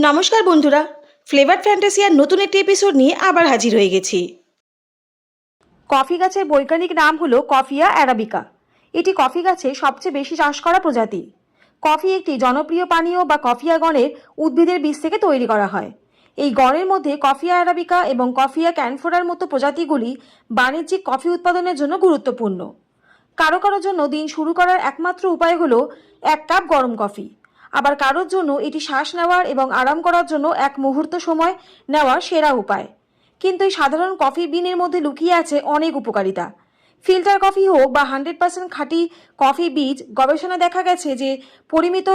নমস্কার বন্ধুরা, ফ্লেভার ফ্যান্টাসিয়ার নতুন একটি এপিসোড নিয়ে আবার হাজির হয়ে গেছি। কফি গাছের বৈজ্ঞানিক নাম হলো কফিয়া অ্যারাবিকা। এটি কফি গাছের সবচেয়ে বেশি চাষ করা প্রজাতি। কফি একটি জনপ্রিয় পানীয় বা কফিয়া গণের উদ্ভিদের বীজ থেকে তৈরি করা হয়। এই গণের মধ্যে কফিয়া অ্যারাবিকা এবং কফিয়া ক্যানফোরার মতো প্রজাতিগুলি বাণিজ্যিক কফি উৎপাদনের জন্য গুরুত্বপূর্ণ। কারো কারোর জন্য দিন শুরু করার একমাত্র উপায় হলো 1 কাপ গরম কফি। আবার কারোর জন্য এটি শ্বাস নেওয়ার এবং আরাম করার জন্য এক মুহূর্ত সময় নেওয়ার সেরা উপায়। কিন্তু এই সাধারণ কফি বিনের মধ্যে লুকিয়ে আছে অনেক উপকারিতা। ফিল্টার কফি হোক বা 100% খাঁটি কফি বীজ, গবেষণায় দেখা গেছে যে পরিমিত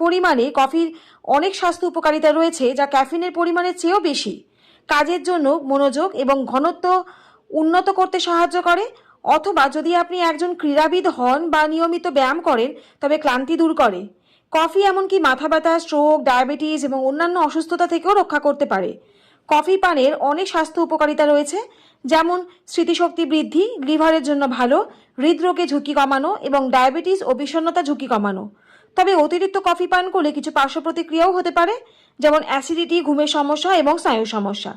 পরিমাণে কফির অনেক স্বাস্থ্য উপকারিতা রয়েছে, যা ক্যাফিনের পরিমাণের চেয়েও বেশি। কাজের জন্য মনোযোগ এবং ঘনত্ব উন্নত করতে সাহায্য করে, অথবা যদি আপনি একজন ক্রীড়াবিদ হন বা নিয়মিত ব্যায়াম করেন তবে ক্লান্তি দূর করে। কফি এমনকি মাথা ব্যথা, স্ট্রোক, ডায়াবেটিস এবং অন্যান্য অসুস্থতা থেকেও রক্ষা করতে পারে। কফি পানের অনেক স্বাস্থ্য উপকারিতা রয়েছে, যেমন স্মৃতিশক্তি বৃদ্ধি, লিভারের জন্য ভালো, হৃদরোগে ঝুঁকি কমানো এবং ডায়াবেটিস ও বিষণ্ণতা ঝুঁকি কমানো। তবে অতিরিক্ত কফি পান করলে কিছু পার্শ্ব প্রতিক্রিয়াও হতে পারে, যেমন অ্যাসিডিটি, ঘুমের সমস্যা এবং স্নায়ুর সমস্যা।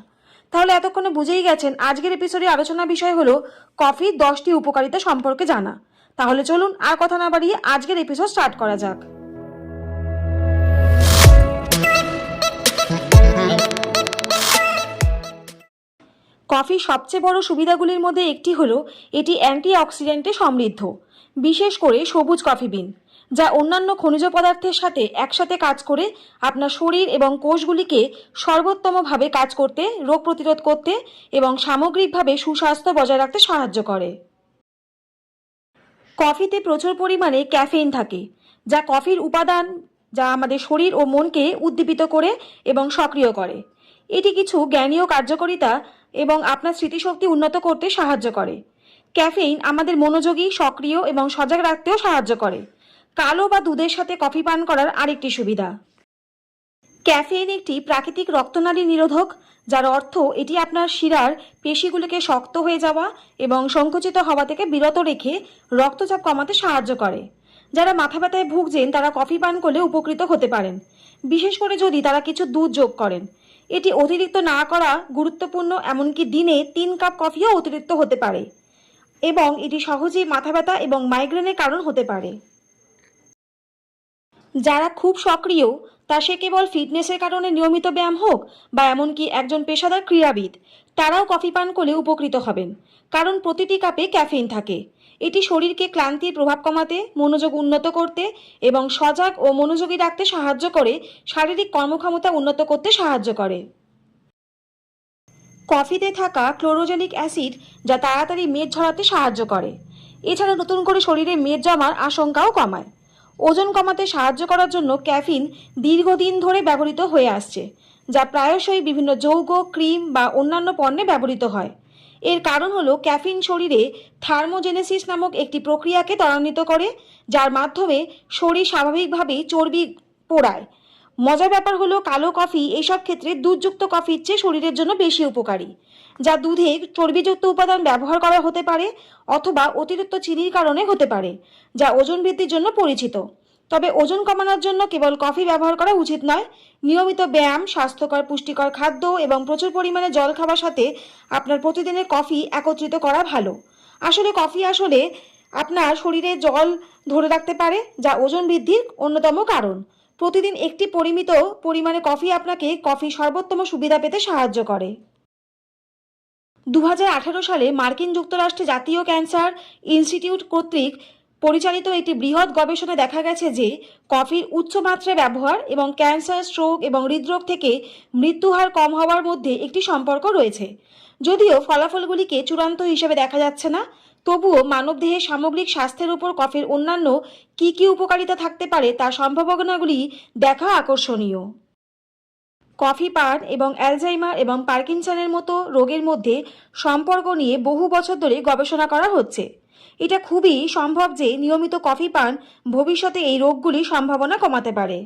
তাহলে এতক্ষণে বুঝেই গেছেন আজকের এপিসোডে আলোচনার বিষয় হলো কফির 10টি উপকারিতা সম্পর্কে জানা। তাহলে চলুন আর কথা না বাড়িয়ে আজকের এপিসোড স্টার্ট করা যাক। কফির সবচেয়ে বড় সুবিধাগুলির মধ্যে একটি হলো এটি অ্যান্টিঅক্সিডেন্টে সমৃদ্ধ, বিশেষ করে সবুজ কফি বিন, যা অন্যান্য খনিজ পদার্থের সাথে একসাথে কাজ করে আপনার শরীর এবং কোষগুলিকে সর্বোত্তমভাবে কাজ করতে, রোগ প্রতিরোধ করতে এবং সামগ্রিকভাবে সুস্বাস্থ্য বজায় রাখতে সাহায্য করে। কফিতে প্রচুর পরিমাণে ক্যাফেইন থাকে, যা কফির উপাদান যা আমাদের শরীর ও মনকে উদ্দীপিত করে এবং সক্রিয় করে। এটি কিছু জ্ঞানীয় কার্যকারিতা এবং আপনার স্মৃতিশক্তি উন্নত করতে সাহায্য করে। ক্যাফেইন আমাদের মনোযোগী, সক্রিয় এবং সজাগ রাখতেও সাহায্য করে। কালো বা দুধের সাথে কফি পান করার আরেকটি সুবিধা, ক্যাফেইন একটি প্রাকৃতিক রক্তনালী নিরোধক, যার অর্থ এটি আপনার শিরার পেশিগুলিকে শক্ত হয়ে যাওয়া এবং সংকুচিত হওয়া থেকে বিরত রেখে রক্তচাপ কমাতে সাহায্য করে। যারা মাথা ব্যথায় ভুগছেন তারা কফি পান করলে উপকৃত হতে পারেন, বিশেষ করে যদি তারা কিছু দুধ যোগ করেন। এটি অতিরিক্ত না করা গুরুত্বপূর্ণ, এমনকি দিনে 3 কাপ কফিও অতিরিক্ত হতে পারে এবং এটি সহজেই মাথা ব্যথা এবং মাইগ্রেনের কারণ হতে পারে। যারা খুব সক্রিয়, তা সে কেবল ফিটনেসের কারণে নিয়মিত ব্যায়াম হোক বা এমনকি একজন পেশাদার ক্রীড়াবিদ, তারাও কফি পান করলে উপকৃত হবেন, কারণ প্রতিটি কাপে ক্যাফেইন থাকে। এটি শরীরকে ক্লান্তির প্রভাব কমাতে, মনোযোগ উন্নত করতে এবং সজাগ ও মনোযোগী রাখতে সাহায্য করে, শারীরিক কর্মক্ষমতা উন্নত করতে সাহায্য করে। কফিতে থাকা ক্লোরোজেনিক অ্যাসিড, যা তাড়াতাড়ি মেদ ঝরাতে সাহায্য করে। এছাড়া নতুন করে শরীরে মেদ জমার আশঙ্কাও কমায়। ওজন কমাতে সাহায্য করার জন্য ক্যাফিন দীর্ঘদিন ধরে ব্যবহৃত হয়ে আসছে, যা প্রায়শই বিভিন্ন যৌগ, ক্রিম বা অন্যান্য পণ্যে ব্যবহৃত হয়। এর কারণ হলো ক্যাফিন শরীরে থার্মোজেনেসিস নামক একটি প্রক্রিয়াকে ত্বরান্বিত করে, যার মাধ্যমে শরীর স্বাভাবিকভাবেই চর্বি পোড়ায়। মজার ব্যাপার হলো কালো কফি এইসব ক্ষেত্রে দুধযুক্ত কফির চেয়ে শরীরের জন্য বেশি উপকারী, যা দুধে চর্বিযুক্ত উপাদান ব্যবহার করা হতে পারে অথবা অতিরিক্ত চিনির কারণে হতে পারে, যা ওজন বৃদ্ধির জন্য পরিচিত। তবে ওজন কমানোর জন্য কেবল কফি ব্যবহার করা উচিত নয়। নিয়মিত ব্যায়াম, স্বাস্থ্যকর পুষ্টিকর খাদ্য এবং প্রচুর পরিমাণে জল খাওয়ার সাথে আপনার প্রতিদিনের কফি একত্রিত করা ভালো। কফি আসলে আপনার শরীরে জল ধরে রাখতে পারে, যা ওজন বৃদ্ধির অন্যতম কারণ। প্রতিদিন একটি পরিমিত পরিমাণে কফি আপনাকে কফি সর্বোত্তম সুবিধা পেতে সাহায্য করে। 2018 সালে মার্কিন যুক্তরাষ্ট্রে জাতীয় ক্যান্সার ইনস্টিটিউট কর্তৃক পরিচালিত একটি বৃহৎ গবেষণায় দেখা গেছে যে কফির উচ্চ মাত্রায় ব্যবহার এবং ক্যান্সার, স্ট্রোক এবং হৃদরোগ থেকে মৃত্যু হার কম হওয়ার মধ্যে একটি সম্পর্ক রয়েছে। যদিও ফলাফলগুলিকে চূড়ান্ত হিসেবে দেখা যাচ্ছে না, তবুও মানবদেহের সামগ্রিক স্বাস্থ্যের উপর কফির অন্যান্য কী কী উপকারিতা থাকতে পারে তার সম্ভাবনাগুলি দেখা আকর্ষণীয়। কফি পান এবং অ্যালজাইমার এবং পার্কিনসনের মতো রোগের মধ্যে সম্পর্ক নিয়ে বহু বছর ধরে গবেষণা করা হচ্ছে। এটা খুবই সম্ভব যে নিয়মিত কফি পান ভবিষ্যতে এই রোগগুলির সম্ভাবনা কমাতে পারে।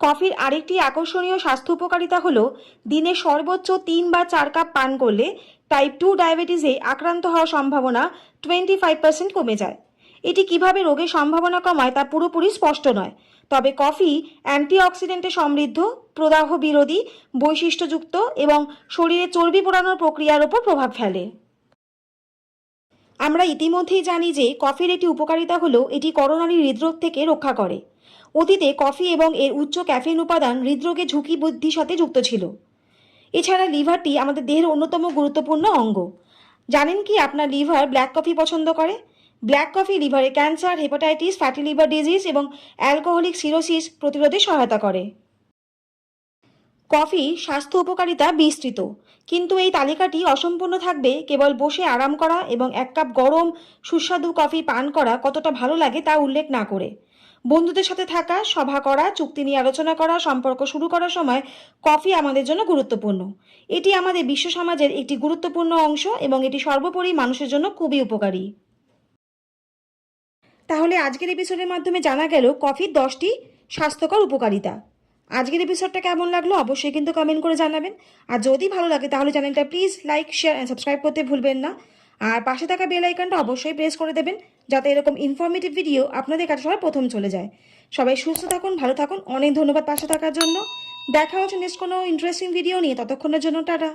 কফির আরেকটি আকর্ষণীয় স্বাস্থ্য উপকারিতা হলো দিনে সর্বোচ্চ 3 বা 4 কাপ পান করলে টাইপ 2 ডায়াবেটিসে আক্রান্ত হওয়ার সম্ভাবনা 25% কমে যায়। এটি কিভাবে রোগের সম্ভাবনা কমায় তা পুরোপুরি স্পষ্ট নয়, তবে কফি অ্যান্টিঅক্সিডেন্টে সমৃদ্ধ, প্রদাহ বিরোধী বৈশিষ্ট্যযুক্ত এবং শরীরে চর্বি পোড়ানোর প্রক্রিয়ার ওপর প্রভাব ফেলে। আমরা ইতিমধ্যেই জানি যে কফির একটি উপকারিতা হলো এটি করোনারি হৃদরোগ থেকে রক্ষা করে। অতীতে কফি এবং এর উচ্চ ক্যাফেইন উপাদান হৃদরোগের ঝুঁকি বৃদ্ধির সাথে যুক্ত ছিল। এছাড়া লিভারটি আমাদের দেহের অন্যতম গুরুত্বপূর্ণ অঙ্গ। জানেন কি আপনার লিভার ব্ল্যাক কফি পছন্দ করে? ব্ল্যাক কফি লিভারে cancer, hepatitis, fatty liver disease এবং অ্যালকোহলিক সিরোসিস প্রতিরোধে সহায়তা করে। কফি স্বাস্থ্য উপকারিতা বিস্তৃত, কিন্তু এই তালিকাটি অসম্পূর্ণ থাকবে কেবল বসে আরাম করা এবং এক কাপ গরম সুস্বাদু কফি পান করা কতটা ভালো লাগে তা উল্লেখ না করে। বন্ধুদের সাথে থাকা, সভা করা, চুক্তি নিয়ে আলোচনা করা, সম্পর্ক শুরু করার সময় কফি আমাদের জন্য গুরুত্বপূর্ণ। এটি আমাদের বিশ্ব সমাজের একটি গুরুত্বপূর্ণ অংশ এবং এটি সর্বোপরি মানুষের জন্য খুবই উপকারী। তাহলে আজকের এপিসোডের মাধ্যমে জানা গেল কফির 10টি স্বাস্থ্যকর উপকারিতা। আজকের এপিসোডটা কেমন লাগলো অবশ্যই কিন্তু কমেন্ট করে জানাবেন। আর যদি ভালো লাগে তাহলে চ্যানেলটা please like, share and subscribe করতে ভুলবেন না। আর পাশে থাকা বেল আইকনটা অবশ্যই প্রেস করে দেবেন, যাতে এরকম ইনফরমেটিভ ভিডিও আপনাদের কাছে সবার প্রথম চলে যায়। সবাই সুস্থ থাকুন, ভালো থাকুন। অনেক ধন্যবাদ পাশে থাকার জন্য। দেখা হচ্ছে নেক্সট কোনো ইন্টারেস্টিং ভিডিও নিয়ে। ততক্ষণের জন্য টাটা।